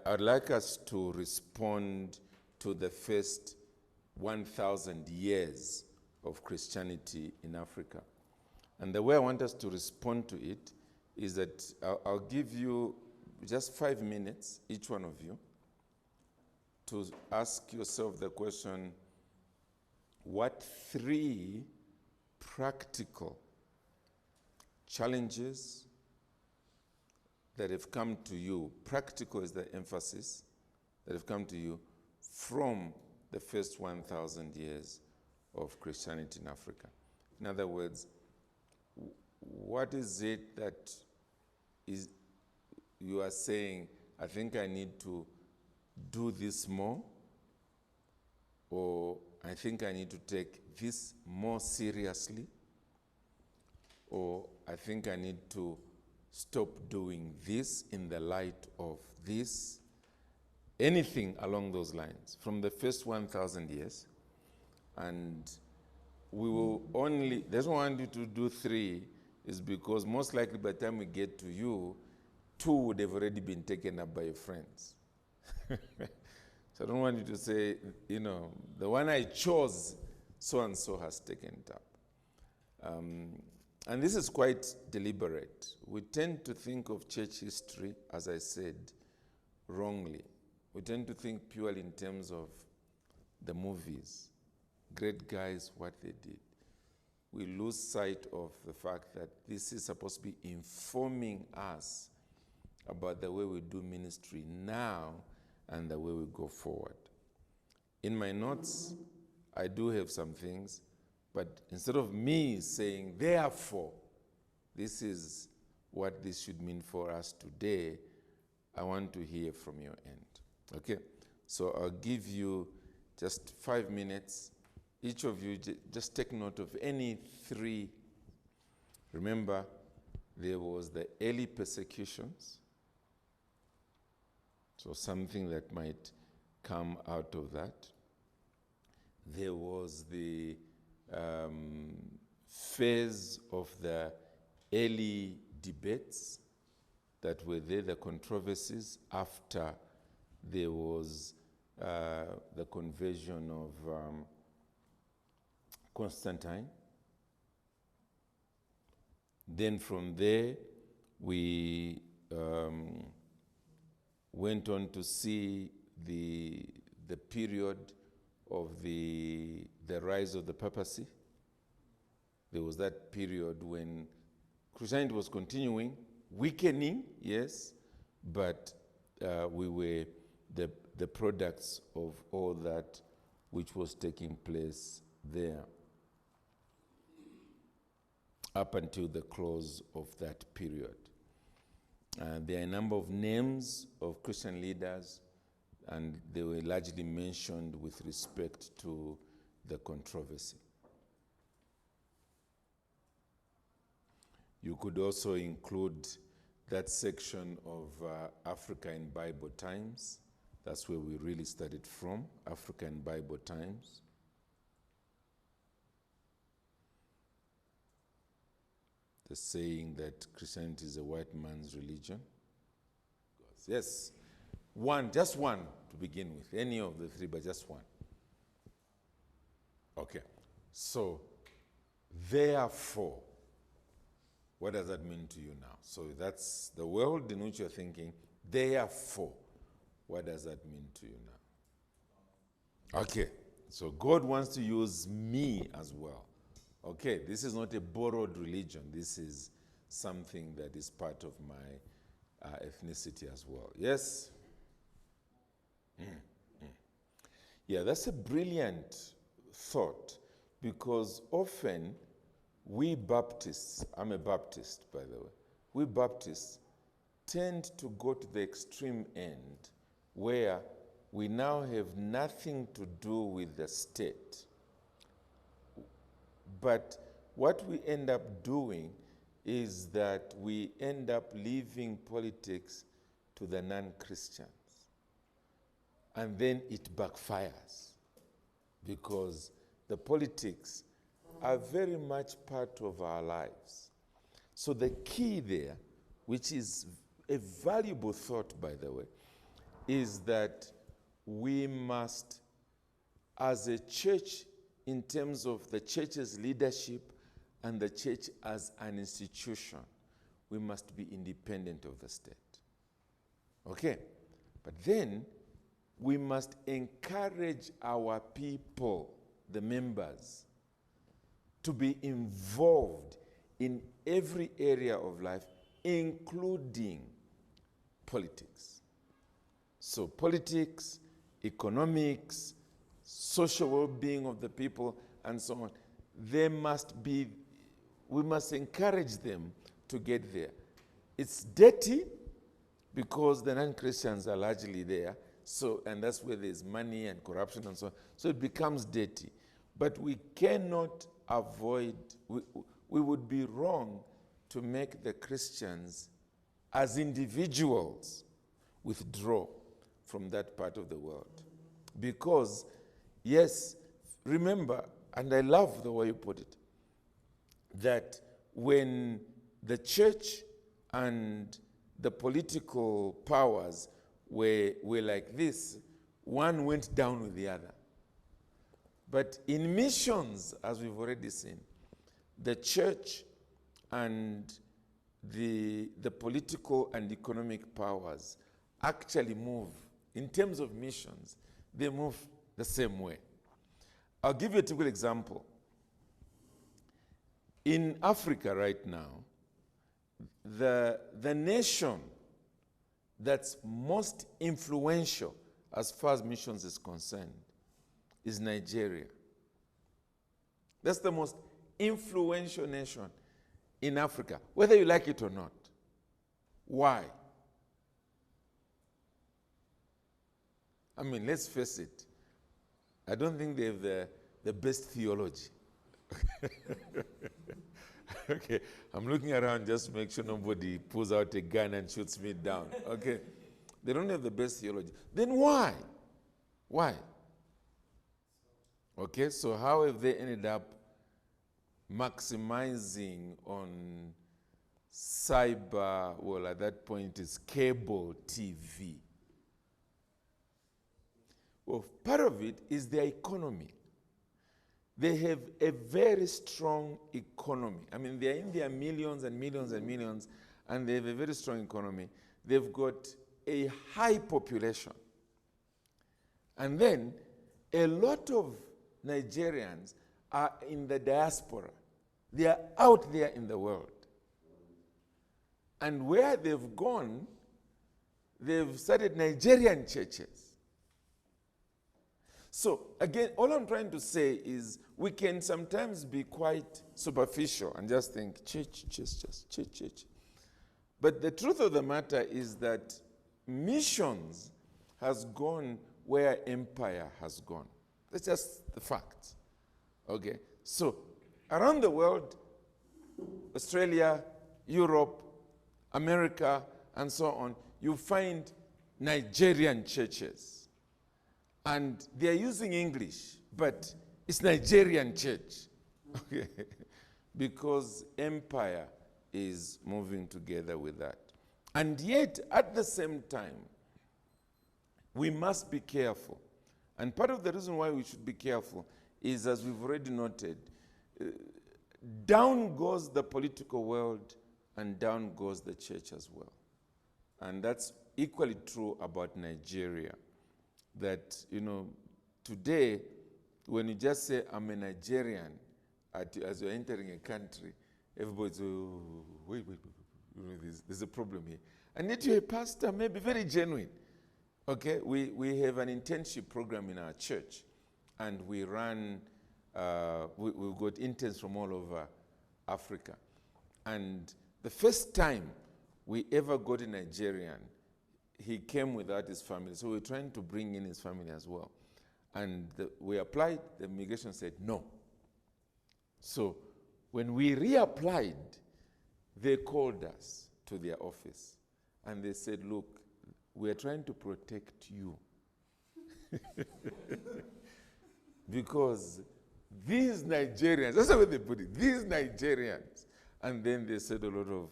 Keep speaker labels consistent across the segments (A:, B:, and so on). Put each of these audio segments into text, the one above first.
A: I'd like us to respond to the first 1,000 years of Christianity in Africa. And the way I want us to respond to it is that I'll give you just 5 minutes, each one of you, to ask yourself the question, what 3 practical challenges that have come to you, practical is the emphasis, that have come to you from the first 1,000 years of Christianity in Africa? In other words, what is it that is you are saying, I think I need to do this more, or I think I need to take this more seriously, or I think I need to stop doing this in the light of this? Anything along those lines from the first 1,000 years. And we will only, there's one want you to do 3, is because most likely by the time we get to you, 2 would have already been taken up by your friends. So I don't want you to say, you know, the one I chose, so-and-so has taken it up. And this is quite deliberate. We tend to think of church history, as I said, wrongly. We tend to think purely in terms of the movies, great guys, what they did. We lose sight of the fact that this is supposed to be informing us about the way we do ministry now and the way we go forward. In my notes, I do have some things, but instead of me saying, therefore, this is what this should mean for us today, I want to hear from your end. Okay? So I'll give you just 5 minutes. Each of you just take note of any 3. Remember, there was the early persecutions. So something that might come out of that. There was the phase of the early debates that were there, the controversies after there was the conversion of Constantine. Then from there, we went on to see the period of the rise of the papacy. There was that period when Christianity was continuing, weakening, yes, but we were the products of all that which was taking place there up until the close of that period. There are a number of names of Christian leaders, and they were largely mentioned with respect to the controversy. You could also include that section of Africa in Bible Times. That's where we really started from, Africa in Bible Times. The saying that Christianity is a white man's religion. Yes, just one to begin with. Any of the 3, but just one. Okay, so therefore, what does that mean to you now? So that's the world in which you're thinking, therefore, what does that mean to you now? Okay, so God wants to use me as well. Okay, this is not a borrowed religion. This is something that is part of my ethnicity as well. Yes? Yeah, that's a brilliant thought, because often we Baptists, I'm a Baptist, by the way, we Baptists tend to go to the extreme end where we now have nothing to do with the state. But what we end up doing is that we end up leaving politics to the non-Christians. And then it backfires, because the politics are very much part of our lives. So the key there, which is a valuable thought, by the way, is that we must, as a church, in terms of the church's leadership and the church as an institution, we must be independent of the state. Okay? But then, we must encourage our people, the members, to be involved in every area of life, including politics. So politics, economics, social well-being of the people, and so on. We must encourage them to get there. It's dirty because the non-Christians are largely there, and that's where there's money and corruption and so on. So it becomes dirty. But we cannot avoid, we would be wrong to make the Christians as individuals withdraw from that part of the world. Because, yes, remember, and I love the way you put it, that when the church and the political powers were like this, one went down with the other. But in missions, as we've already seen, the church and the political and economic powers actually move, in terms of missions, they move the same way. I'll give you a typical example. In Africa right now, the nation that's most influential as far as missions is concerned is Nigeria. That's the most influential nation in Africa, whether you like it or not. Why? I mean, let's face it. I don't think they have the best theology. Okay, I'm looking around just to make sure nobody pulls out a gun and shoots me down. Okay, they don't have the best theology. Then why? Why? Okay, so how have they ended up maximizing on cyber, well, at that point it's cable TV? Well, part of it is their economy. They have a very strong economy. I mean, they're in their millions and millions and millions, and they have a very strong economy. They've got a high population. And then a lot of Nigerians are in the diaspora. They are out there in the world. And where they've gone, they've started Nigerian churches. So, again, all I'm trying to say is we can sometimes be quite superficial and just think, church. But the truth of the matter is that missions has gone where empire has gone. That's just the fact. Okay? So, around the world, Australia, Europe, America, and so on, you find Nigerian churches. And they're using English, but it's Nigerian church. Okay? Because empire is moving together with that. And yet, at the same time, we must be careful. And part of the reason why we should be careful is, as we've already noted, down goes the political world and down goes the church as well. And that's equally true about Nigeria. That, today, when you just say, I'm a Nigerian, as you're entering a country, everybody's, oh, wait, there's a problem here. And yet you're a pastor, maybe very genuine. Okay, we have an internship program in our church, and we run, we've got interns from all over Africa. And the first time we ever got a Nigerian, he came without his family, so we're trying to bring in his family as well. And we applied, the immigration said no. So when we reapplied, they called us to their office, and they said, look, we're trying to protect you. Because these Nigerians, that's the way they put it, these Nigerians, and then they said a lot of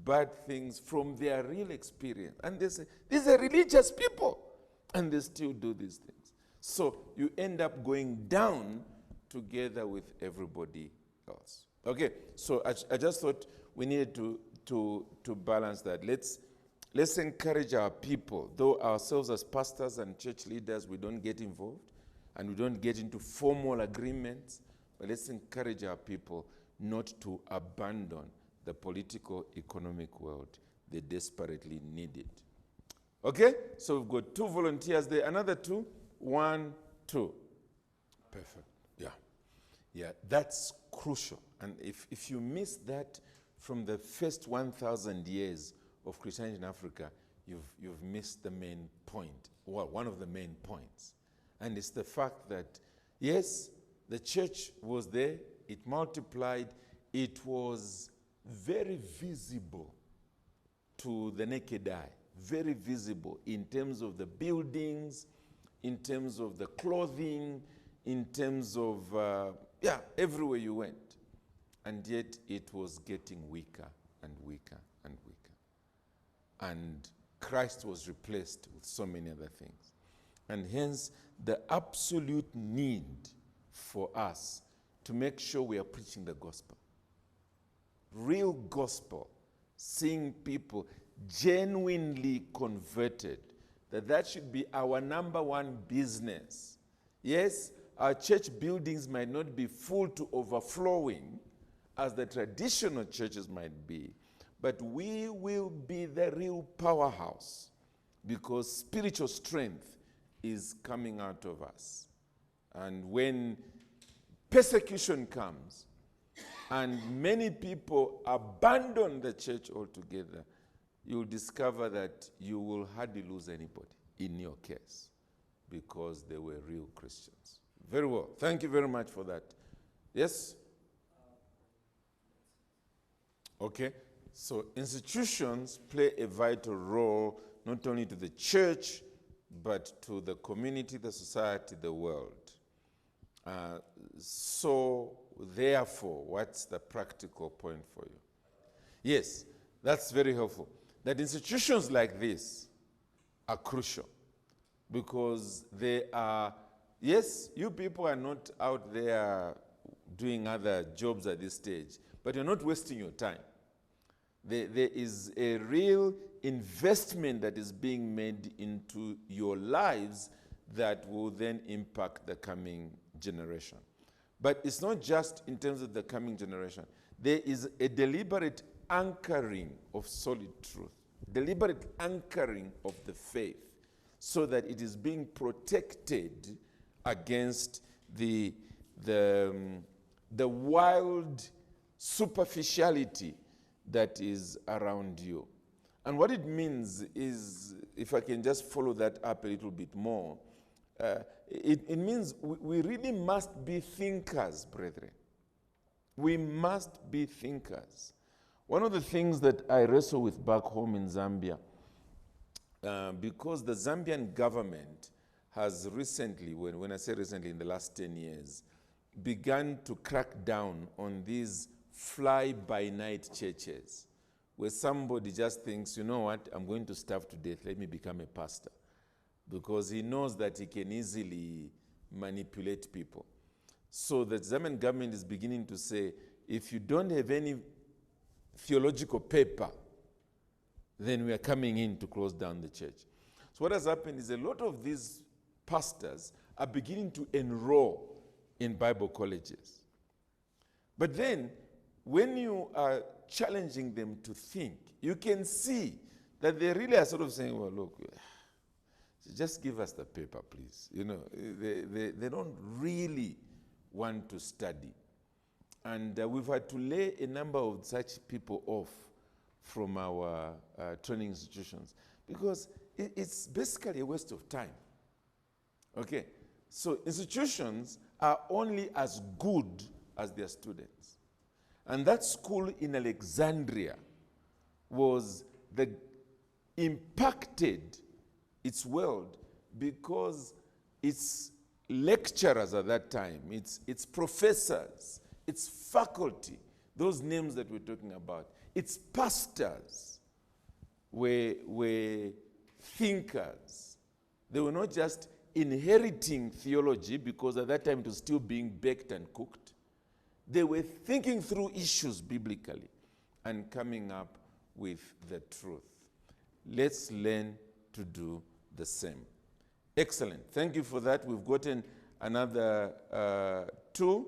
A: bad things from their real experience. And they say, these are religious people. And they still do these things. So you end up going down together with everybody else. Okay, so I just thought we needed to balance that. Let's encourage our people, though ourselves as pastors and church leaders, we don't get involved and we don't get into formal agreements, but let's encourage our people not to abandon the political, economic world. They desperately need it. Okay, so we've got 2 volunteers there. Another 2? 1, 2. Perfect. Yeah, that's crucial. And if you miss that from the first 1,000 years of Christianity in Africa, you've missed the main point, well, one of the main points. And it's the fact that, yes, the church was there, it multiplied, it was very visible to the naked eye, very visible in terms of the buildings, in terms of the clothing, in terms of, everywhere you went. And yet it was getting weaker and weaker and weaker. And Christ was replaced with so many other things. And hence, the absolute need for us to make sure we are preaching the gospel. Real gospel. Seeing people genuinely converted. That should be our number one business. Yes, our church buildings might not be full to overflowing as the traditional churches might be, but we will be the real powerhouse because spiritual strength is coming out of us. And when persecution comes and many people abandon the church altogether, you'll discover that you will hardly lose anybody in your case because they were real Christians. Very well. Thank you very much for that. Yes? Okay. So institutions play a vital role not only to the church, but to the community, the society, the world. So therefore, what's the practical point for you? Yes, that's very helpful. That institutions like this are crucial because they are, yes, you people are not out there doing other jobs at this stage, but you're not wasting your time. There is a real investment that is being made into your lives that will then impact the coming generation. But it's not just in terms of the coming generation. There is a deliberate anchoring of solid truth, deliberate anchoring of the faith, so that it is being protected against the wild superficiality that is around you. And what it means is, if I can just follow that up a little bit more, it means we really must be thinkers, brethren. We must be thinkers. One of the things that I wrestle with back home in Zambia, because the Zambian government has recently, when I say recently, in the last 10 years, begun to crack down on these fly-by-night churches, where somebody just thinks, you know what, I'm going to starve to death, let me become a pastor. Because he knows that he can easily manipulate people. So the Zambian government is beginning to say, if you don't have any theological paper, then we are coming in to close down the church. So what has happened is a lot of these pastors are beginning to enroll in Bible colleges. But then, when you are challenging them to think, you can see that they really are sort of saying, well, look, just give us the paper, please. You know, they don't really want to study. And we've had to lay a number of such people off from our training institutions because it's basically a waste of time. Okay, so institutions are only as good as their students. And that school in Alexandria impacted its world because its lecturers at that time, its professors, its faculty, those names that we're talking about, its pastors were thinkers. They were not just inheriting theology, because at that time it was still being baked and cooked. They were thinking through issues biblically and coming up with the truth. Let's learn to do the same. Excellent. Thank you for that. We've gotten another 2.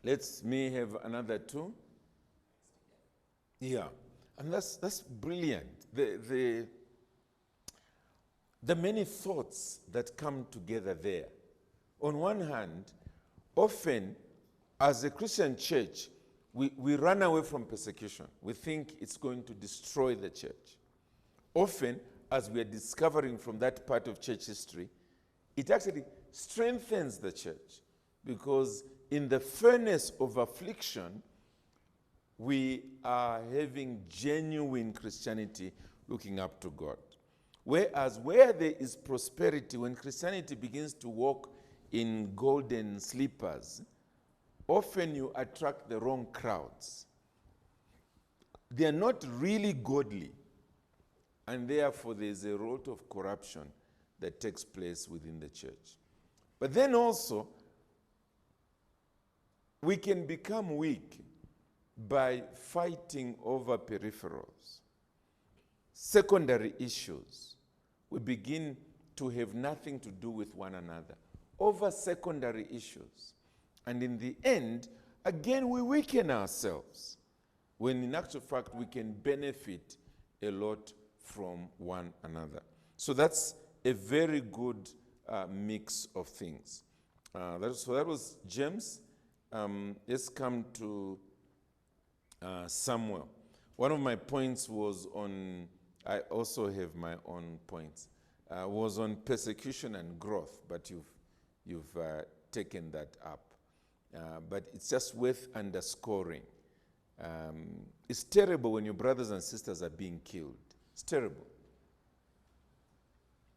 A: Let me have another 2. Yeah. And that's brilliant. The many thoughts that come together there. On one hand, often as a Christian church, we run away from persecution. We think it's going to destroy the church. Often, as we are discovering from that part of church history, it actually strengthens the church, because in the furnace of affliction, we are having genuine Christianity looking up to God. Whereas where there is prosperity, when Christianity begins to walk in golden slippers, often you attract the wrong crowds. They are not really godly, and therefore there's a lot of corruption that takes place within the church. But then also, we can become weak by fighting over peripherals, secondary issues. We begin to have nothing to do with one another over secondary issues. And in the end, again, we weaken ourselves, when in actual fact we can benefit a lot from one another. So that's a very good mix of things. So that was James. Let's come to Samuel. One of my points was on, I also have my own points, was on persecution and growth, but you've taken that up. But it's just worth underscoring. It's terrible when your brothers and sisters are being killed. It's terrible.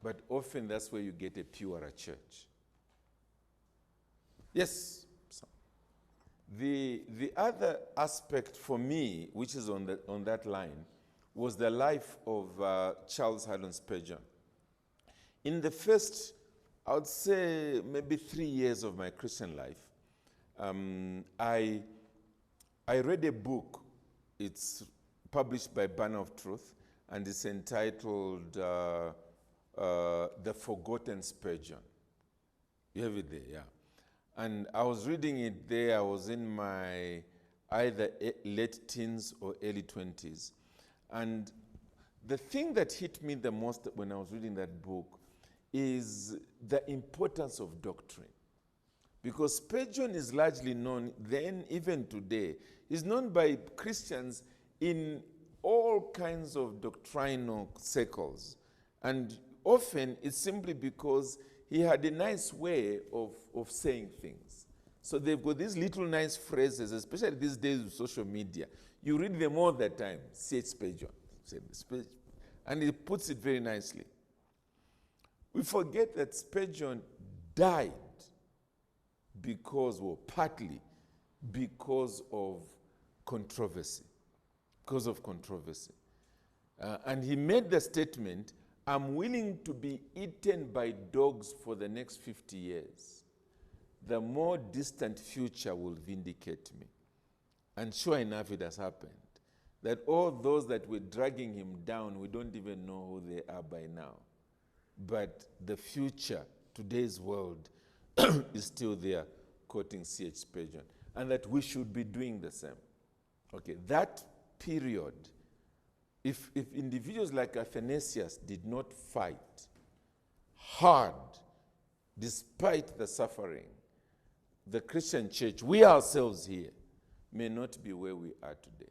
A: But often that's where you get a purer church. Yes. The other aspect for me, which is on that line, was the life of Charles Haddon Spurgeon. In the first, I would say, maybe 3 years of my Christian life, I read a book. It's published by Banner of Truth, and it's entitled The Forgotten Spurgeon. You have it there, yeah. And I was reading it there. I was in my either late teens or early 20s. And the thing that hit me the most when I was reading that book is the importance of doctrine. Because Spurgeon is largely known, then even today, is known by Christians in all kinds of doctrinal circles. And often it's simply because he had a nice way of saying things. So they've got these little nice phrases, especially these days with social media. You read them all the time. C.H. Spurgeon. And he puts it very nicely. We forget that Spurgeon died partly because of controversy. Because of controversy. And he made the statement, I'm willing to be eaten by dogs for the next 50 years. The more distant future will vindicate me. And sure enough, it has happened. That all those that were dragging him down, we don't even know who they are by now. But the future, today's world, is still there, quoting C.H. Spurgeon. And that we should be doing the same. Okay, that period, if individuals like Athanasius did not fight hard, despite the suffering, the Christian church, we ourselves here, may not be where we are today.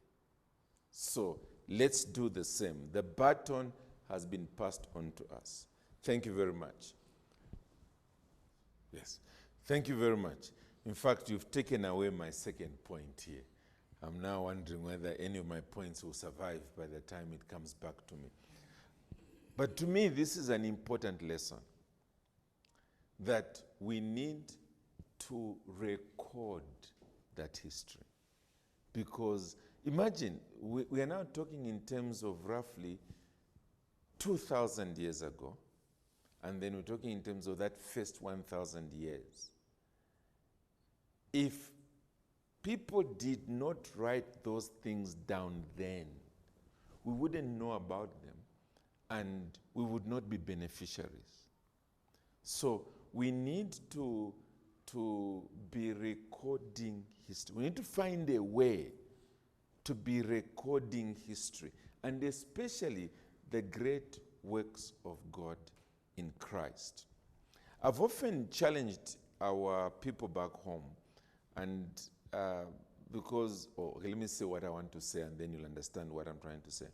A: So let's do the same. The baton has been passed on to us. Thank you very much. Yes, thank you very much. In fact, you've taken away my second point here. I'm now wondering whether any of my points will survive by the time it comes back to me. But to me, this is an important lesson, that we need to record that history. Because imagine, we are now talking in terms of roughly 2,000 years ago, and then we're talking in terms of that first 1,000 years. If people did not write those things down then, we wouldn't know about them, and we would not be beneficiaries. So we need to be recording history. We need to find a way to be recording history, and especially the great works of God in Christ. I've often challenged our people back home, and let me say what I want to say, and then you'll understand what I'm trying to say.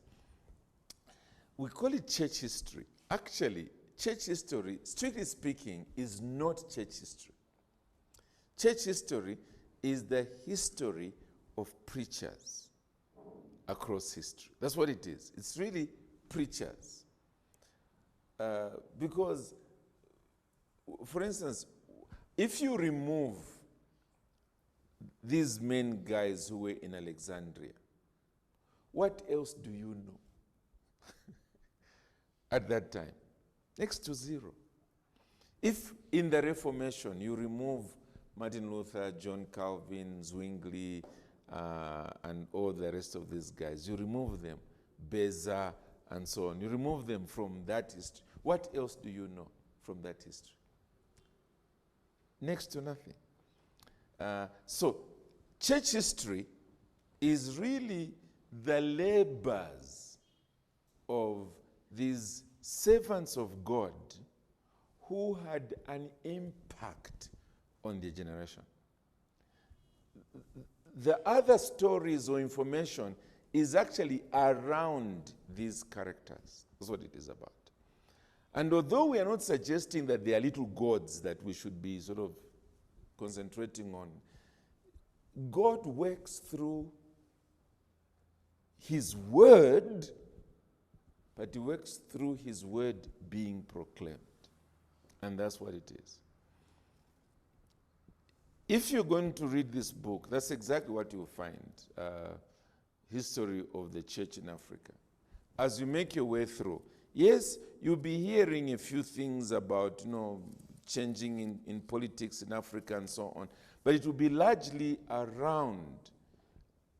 A: We call it church history. Actually, church history, strictly speaking, is not church history. Church history is the history of preachers across history. That's what it is. It's really preachers. Because, for instance, if you remove these main guys who were in Alexandria, what else do you know at that time? Next to zero. If in the Reformation you remove Martin Luther, John Calvin, Zwingli, and all the rest of these guys, you remove them, Beza, and so on, you remove them from that history, what else do you know from that history? Next to nothing. So, church history is really the labors of these servants of God who had an impact on their generation. The other stories or information is actually around these characters. That's what it is about. And although we are not suggesting that they are little gods that we should be sort of concentrating on, God works through His word, but He works through His word being proclaimed. And that's what it is. If you're going to read this book, that's exactly what you'll find. History of the church in Africa. As you make your way through, yes, you'll be hearing a few things about, changing in politics in Africa and so on, but it will be largely around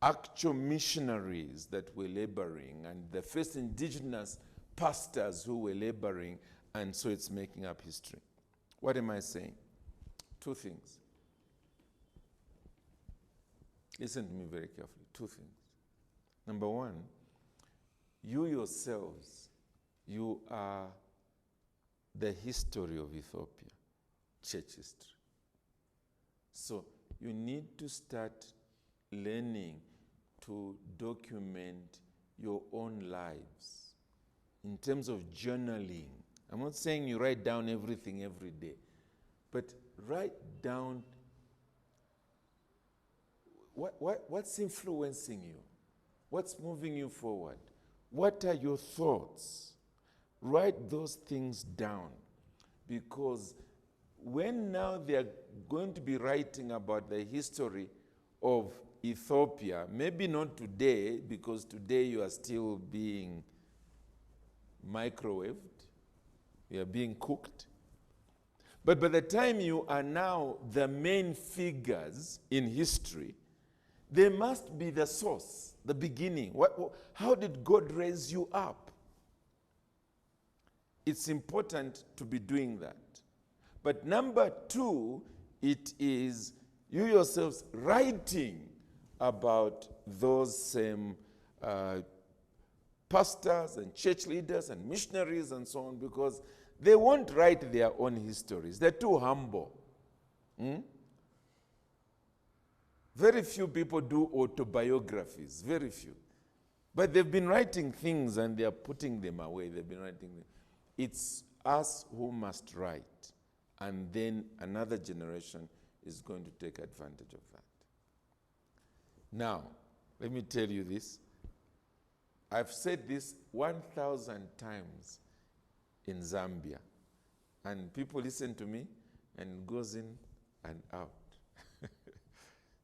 A: actual missionaries that were laboring and the first indigenous pastors who were laboring, and so it's making up history. What am I saying? Two things. Listen to me very carefully. Two things. Number one, you yourselves, you are the history of Ethiopia, church history. So you need to start learning to document your own lives in terms of journaling. I'm not saying you write down everything every day, but write down what's influencing you, what's moving you forward, what are your thoughts. Write those things down, because when now they're going to be writing about the history of Ethiopia, maybe not today, because today you are still being microwaved, you are being cooked. But by the time you are now the main figures in history, they must be the source, the beginning. How did God raise you up? It's important to be doing that. But number two, it is you yourselves writing about those same pastors and church leaders and missionaries and so on, because they won't write their own histories. They're too humble. Very few people do autobiographies, very few. But they've been writing things and they are putting them away. They've been writing them. It's us who must write, and then another generation is going to take advantage of that. Now, let me tell you this. I've said this 1,000 times in Zambia, and people listen to me, and it goes in and out.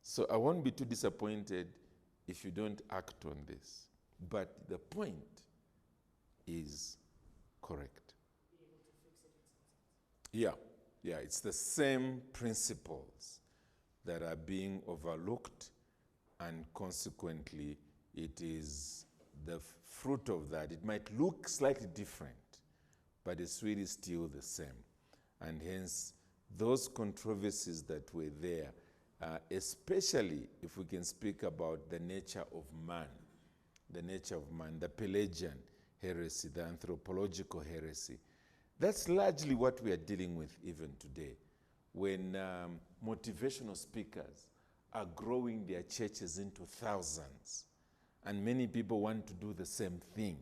A: So I won't be too disappointed if you don't act on this. But the point is correct. Yeah, it's the same principles that are being overlooked, and consequently, it is the fruit of that. It might look slightly different, but it's really still the same. And hence, those controversies that were there, especially if we can speak about the nature of man, the Pelagian heresy, the anthropological heresy, that's largely what we are dealing with even today. When motivational speakers are growing their churches into thousands, and many people want to do the same thing.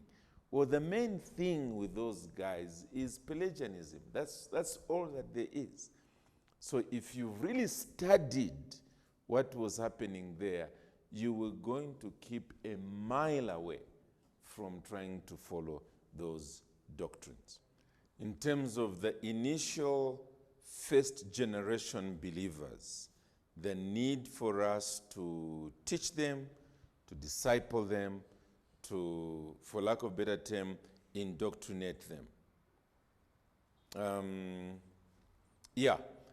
A: Well, the main thing with those guys is Pelagianism. That's all that there is. So if you really studied what was happening there, you were going to keep a mile away from trying to follow those doctrines. In terms of the initial first generation believers, the need for us to teach them, to disciple them, to, for lack of a better term, indoctrinate them.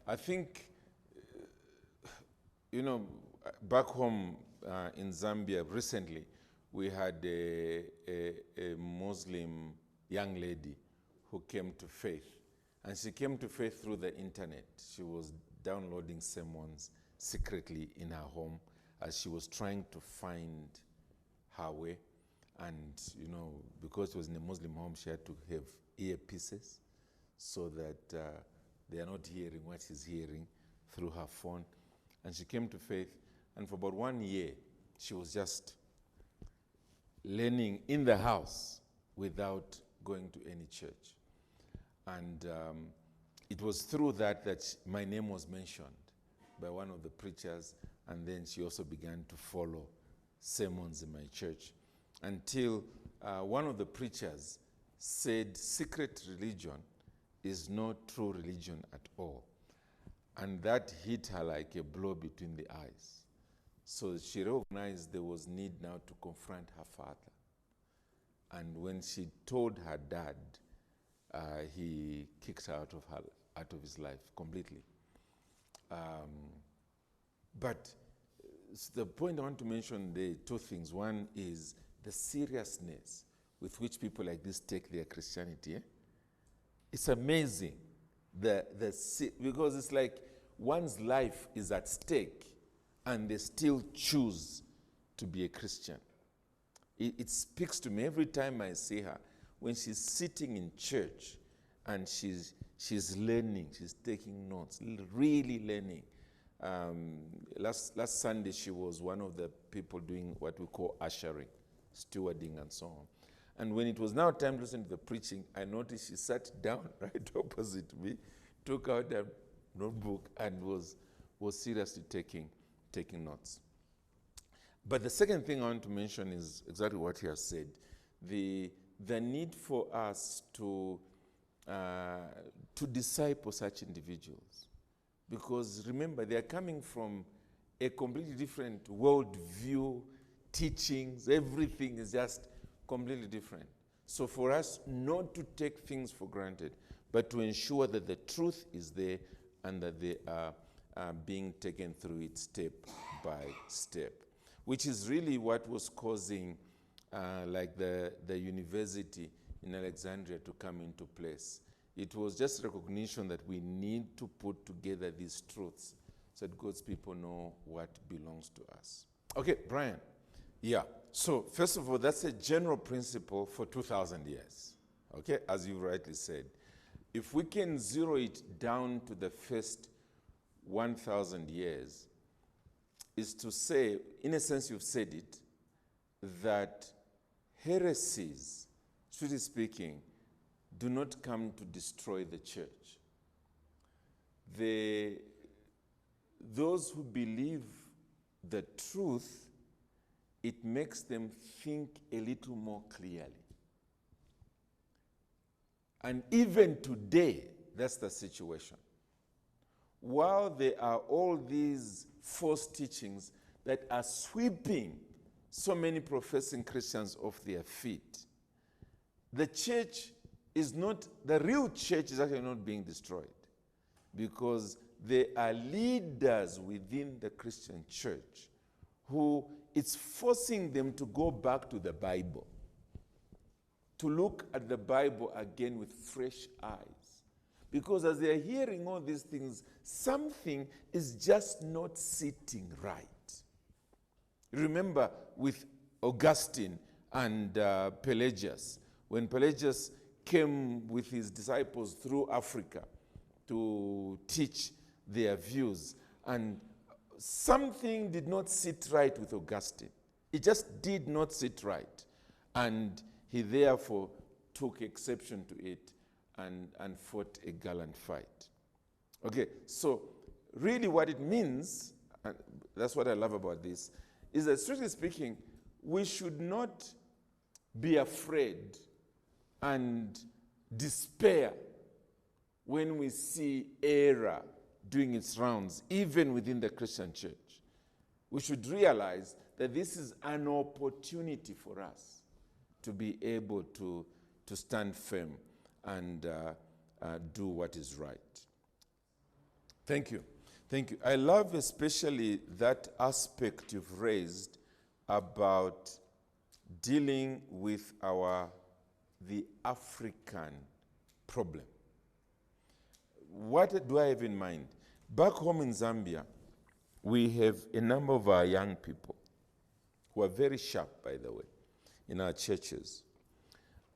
A: I think, back home in Zambia recently, we had a Muslim young lady who came to faith. And she came to faith through the internet. She was downloading sermons secretly in her home as she was trying to find her way. And, because it was in a Muslim home, she had to have earpieces so that they are not hearing what she's hearing through her phone. And she came to faith, and for about 1 year, she was just learning in the house without going to any church. And it was through that my name was mentioned by one of the preachers, and then she also began to follow sermons in my church, until one of the preachers said secret religion is not true religion at all. And that hit her like a blow between the eyes. So she recognized there was need now to confront her father. And when she told her dad, he kicked her out of his life completely. But the point I want to mention, there are two things. One is the seriousness with which people like this take their Christianity. It's amazing, because it's like one's life is at stake, and they still choose to be a Christian. It speaks to me every time I see her. When she's sitting in church and she's learning, she's taking notes, really learning. Last Sunday, she was one of the people doing what we call ushering, stewarding, and so on. And when it was now time to listen to the preaching, I noticed she sat down right opposite me, took out a notebook, and was seriously taking notes. But the second thing I want to mention is exactly what he has said. The need for us to disciple such individuals. Because remember, they are coming from a completely different worldview, teachings, everything is just completely different. So for us not to take things for granted, but to ensure that the truth is there and that they are being taken through it step by step, which is really what was causing like the university in Alexandria to come into place. It was just recognition that we need to put together these truths so that God's people know what belongs to us. Okay, Brian. Yeah, so first of all, that's a general principle for 2,000 years, okay, as you rightly said. If we can zero it down to the first 1,000 years, is to say, in a sense you've said it, that heresies, strictly speaking, do not come to destroy the church. Those who believe the truth, it makes them think a little more clearly. And even today, that's the situation. While there are all these false teachings that are sweeping so many professing Christians off their feet, the church is not, the real church is actually not being destroyed. because there are leaders within the Christian church who it's forcing them to go back to the Bible, to look at the Bible again with fresh eyes. Because as they're hearing all these things, something is just not sitting right. Remember with Augustine and Pelagius, when Pelagius came with his disciples through Africa to teach their views, and something did not sit right with Augustine. It just did not sit right. And he therefore took exception to it and fought a gallant fight. Okay, so really what it means, and that's what I love about this, is that strictly speaking, we should not be afraid and despair when we see error doing its rounds, even within the Christian church. We should realize that this is an opportunity for us to be able to stand firm and do what is right. Thank you. Thank you. I love especially that aspect you've raised about dealing with the African problem. What do I have in mind? Back home in Zambia, we have a number of our young people who are very sharp, by the way, in our churches.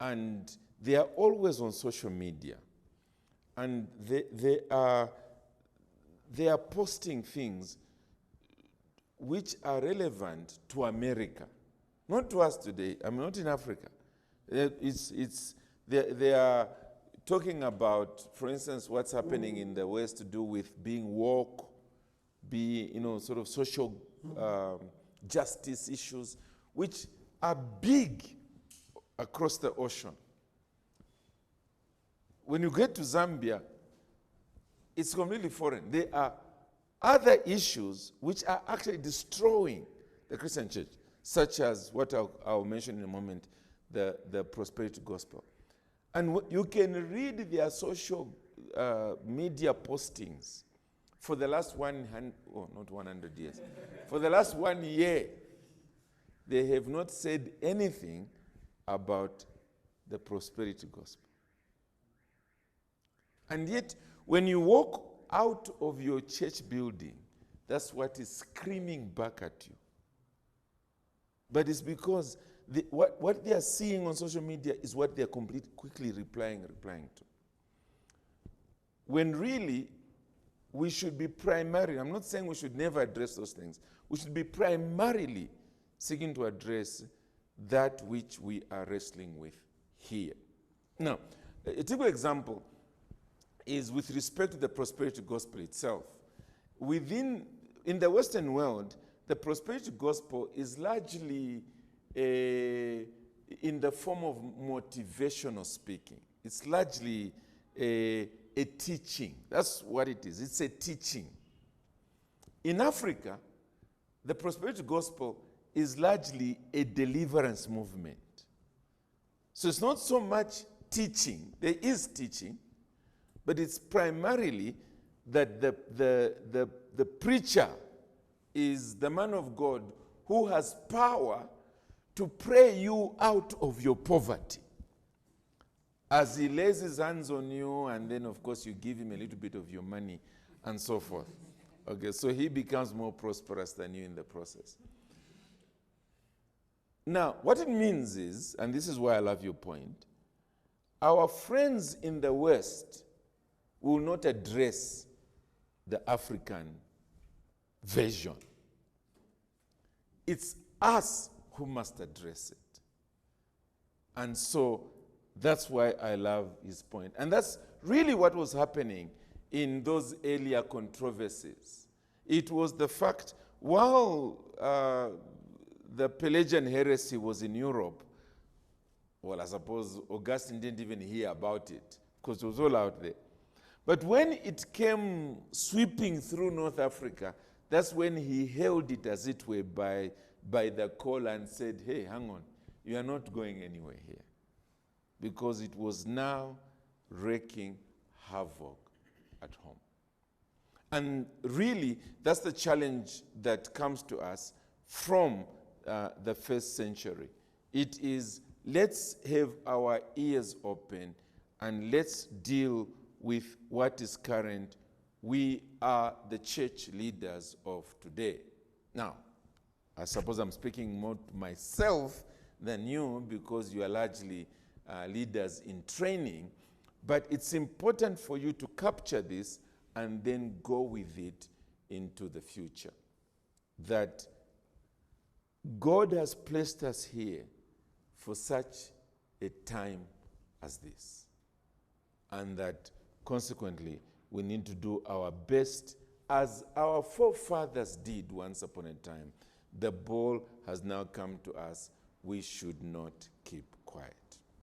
A: And they are always on social media. And they are posting things which are relevant to America. Not to us today. I'm not in Africa. They are talking about, for instance, what's happening in the West to do with being woke, sort of social justice issues, which are big across the ocean. When you get to Zambia, it's completely foreign. There are other issues which are actually destroying the Christian church, such as what I'll mention in a moment, the prosperity gospel. And you can read their social media postings for the last not 100 years. For the last 1 year, they have not said anything about the prosperity gospel. And yet, when you walk out of your church building, that's what is screaming back at you. But it's because what they are seeing on social media is what they are quickly replying to. When really, we should be primarily, I'm not saying we should never address those things, we should be primarily seeking to address that which we are wrestling with here. Now, a typical example is with respect to the prosperity gospel itself. In the Western world, the prosperity gospel is largely in the form of motivational speaking. It's largely a teaching. That's what it is. It's a teaching. In Africa, the prosperity gospel is largely a deliverance movement. So it's not so much teaching. There is teaching, but it's primarily that the preacher is the man of God who has power to pray you out of your poverty. As he lays his hands on you, and then of course you give him a little bit of your money and so forth. Okay, so he becomes more prosperous than you in the process. Now, what it means is, and this is why I love your point, our friends in the West will not address the African version. It's us who must address it. And so that's why I love his point. And that's really what was happening in those earlier controversies. It was the fact, while the Pelagian heresy was in Europe, well, I suppose Augustine didn't even hear about it because it was all out there. But when it came sweeping through North Africa, that's when he held it, as it were, by the collar and said, hey, hang on, you are not going anywhere here. Because it was now wreaking havoc at home. And really, that's the challenge that comes to us from the first century. It is, let's have our ears open and let's deal with what is current. We are the church leaders of today. Now, I suppose I'm speaking more to myself than you, because you are largely leaders in training, but it's important for you to capture this and then go with it into the future. That God has placed us here for such a time as this. And that consequently, we need to do our best as our forefathers did once upon a time. The ball has now come to us. We should not keep quiet.